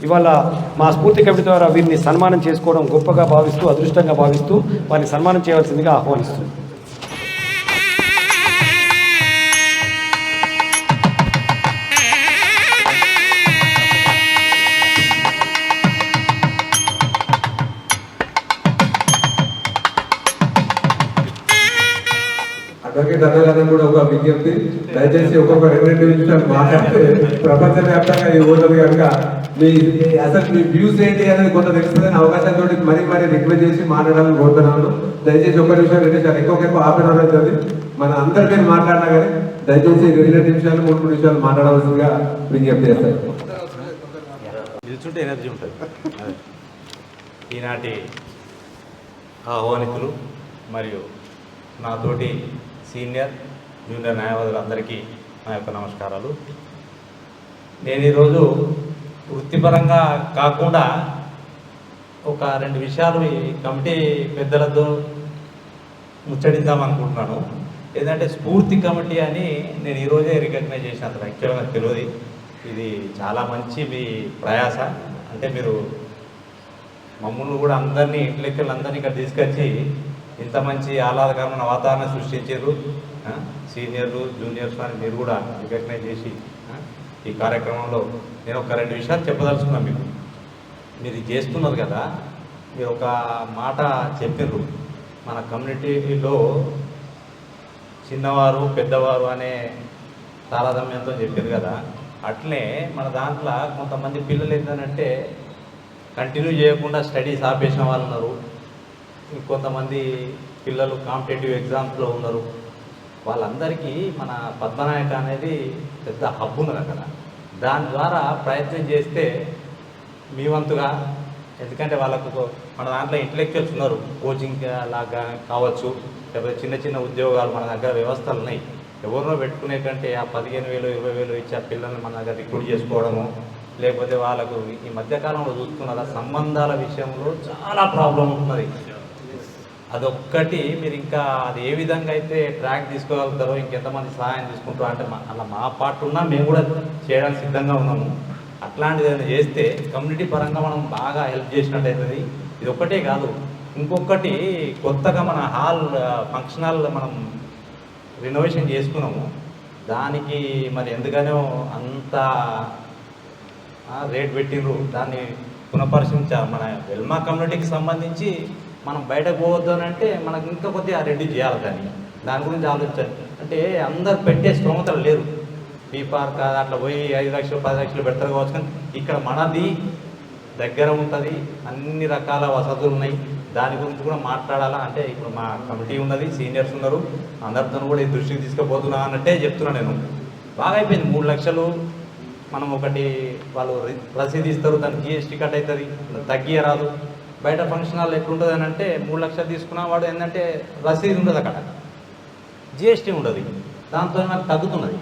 ఇవాళ మా స్ఫూర్తి కమిటీ ద్వారా వీరిని సన్మానం చేసుకోవడం గొప్పగా భావిస్తూ అదృష్టంగా భావిస్తూ వారిని సన్మానం చేయవలసిందిగా ఆహ్వానిస్తుంది. అడ్వకేట్ అన్నగారికి కూడా ఒక విజ్ఞప్తి, దయచేసి ఒక్కొక్క 2 నిమిషాలు మాట్లాడితే ప్రపంచవ్యాప్తంగా ఇది పోతుంది కనుక అసలు మీ వ్యూస్ ఏంటి అనేది కొంత తెలుస్తుందని అవకాశంతో మరీ రిక్వెస్ట్ చేసి మాట్లాడాలని కోరుతున్నాను. దయచేసి 1 నిమిషం 2 నిమిషాలు ఎక్కువ ఆపేయడం అవుతుంది. మన అందరి పేరు మాట్లాడినా కానీ దయచేసి 2 నిమిషాలు 3 నిమిషాలు మాట్లాడవలసిందిగా విజ్ఞప్తి చేస్తారు. నిల్చుంటే ఎనర్జీ ఉంటుంది. ఈనాటి ఆహ్వానితులు మరియు నాతోటి సీనియర్ జూనియర్ న్యాయవాదులందరికీ నా యొక్క నమస్కారాలు. నేను ఈరోజు వృత్తిపరంగా కాకుండా ఒక 2 విషయాలు ఈ కమిటీ పెద్దలతో ముచ్చటిద్దాం అనుకుంటున్నాను. ఏంటంటే స్ఫూర్తి కమిటీ అని నేను ఈరోజే రికగ్నైజ్ చేసిన, అసలు యాక్చువల్గా నాకు తెలియదు. ఇది చాలా మంచి మీ ప్రయాస. అంటే మీరు మమ్మల్ని కూడా అందరినీ ఇంటలెక్చువల్ ఇక్కడ తీసుకొచ్చి ఇంత మంచి ఆహ్లాదకరమైన వాతావరణం సృష్టించారు. సీనియర్లు జూనియర్స్ అని మీరు కూడా రికగ్నైజ్ చేసి ఈ కార్యక్రమంలో నేను ఒక 2 విషయాలు చెప్పదలుచుకున్నాను. మీరు చేస్తున్నారు కదా, మీరు ఒక మాట చెప్పారు, మన కమ్యూనిటీలో చిన్నవారు పెద్దవారు అనే తారతమ్యంతో చెప్పారు కదా. అట్లే మన దాంట్లో కొంతమంది పిల్లలు ఏంటంటే కంటిన్యూ చేయకుండా స్టడీస్ ఆపేసిన వాళ్ళు ఉన్నారు. ఇంకొంతమంది పిల్లలు కాంపిటేటివ్ ఎగ్జామ్స్లో ఉన్నారు. వాళ్ళందరికీ మన పద్మనాయక అనేది పెద్ద హబ్ ఉన్నది అక్కడ. దాని ద్వారా ప్రయత్నం చేస్తే మీ వంతుగా, ఎందుకంటే వాళ్ళకు మన దాంట్లో ఇంటలెక్చువల్స్ ఉన్నారు, కోచింగ్ లాగా కావచ్చు, లేకపోతే చిన్న చిన్న ఉద్యోగాలు మన దగ్గర వ్యవస్థలు ఉన్నాయి. ఎవరినో పెట్టుకునే కంటే ఆ 15,000 20,000 ఇచ్చి ఆ పిల్లల్ని మన దగ్గర రిక్రూట్ చేసుకోవడము, లేకపోతే వాళ్ళకు ఈ మధ్యకాలంలో చూసుకున్నారా సంబంధాల విషయంలో చాలా ప్రాబ్లం ఉంటున్నది. అదొక్కటి మీరు ఇంకా అది ఏ విధంగా అయితే ట్రాక్ తీసుకోగలుగుతారో, ఇంకెంతమంది సహాయం తీసుకుంటారో అంటే అలా మా పార్ట్ ఉన్నా మేము కూడా చేయడానికి సిద్ధంగా ఉన్నాము. అట్లాంటిది ఏదైనా చేస్తే కమ్యూనిటీ పరంగా మనం బాగా హెల్ప్ చేసినట్టు అవుతుంది. ఇది ఒక్కటే కాదు, ఇంకొకటి కొత్తగా మన ఫంక్షన్ హాల్ మనం రినోవేషన్ చేసుకున్నాము. దానికి మరి ఎందుకనో అంత రేట్ పెట్టిండ్రు, దాన్ని పునఃపరిశీలించాలి. మన వెల్మా కమ్యూనిటీకి సంబంధించి మనం బయటకు పోవద్దు అని అంటే మనకు ఇంకా కొద్దిగా రెడీ చేయాలి. దాని గురించి ఆలోచించాలి. అంటే అందరు పెట్టే స్తోమతలు లేరు. పీ పార్క్ అట్లా పోయి 5 లక్షలు 10 లక్షలు పెడతారు కావచ్చు, కానీ ఇక్కడ మనది దగ్గర ఉంటుంది, అన్ని రకాల వసతులు ఉన్నాయి. దాని గురించి కూడా మాట్లాడాలా. అంటే ఇప్పుడు మా కమిటీ ఉన్నది, సీనియర్స్ ఉన్నారు, అందరితో కూడా ఈ దృష్టికి తీసుకుపోతున్నా అన్నట్టే చెప్తున్నా నేను. బాగా అయిపోయింది. 3 లక్షలు మనం ఒకటి వాళ్ళు రసీదు ఇస్తారు, దానికి GST కట్ అవుతుంది, తగ్గియరాదు. బయట ఫంక్షన్ హాల్ ఎట్లుంటుంది అని అంటే 3 లక్షలు తీసుకున్న వాడు ఏంటంటే రసీదు ఉండదు, అక్కడ GST ఉండదు, దాంతో నాకు తగ్గుతున్నది.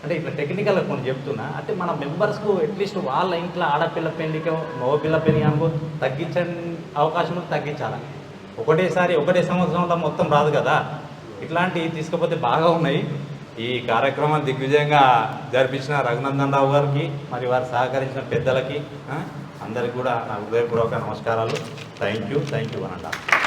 అంటే ఇట్లా టెక్నికల్గా కొన్ని చెప్తున్నా. అంటే మన మెంబర్స్కు అట్లీస్ట్ వాళ్ళ ఇంట్లో ఆడపిల్ల పెళ్లికో మగపిల్ల పెళ్లి అనుకో తగ్గించని అవకాశం తగ్గించాలి. ఒకటే సంవత్సరంలో మొత్తం రాదు కదా. ఇట్లాంటివి తీసుకపోతే బాగా ఉన్నాయి. ఈ కార్యక్రమాన్ని దిగ్విజయంగా జరిపించిన రఘునందన్ రావు గారికి మరి వారు సహకరించిన పెద్దలకి అందరికీ కూడా నా హృదయపూర్వక నమస్కారాలు. థ్యాంక్ యూ అనండి.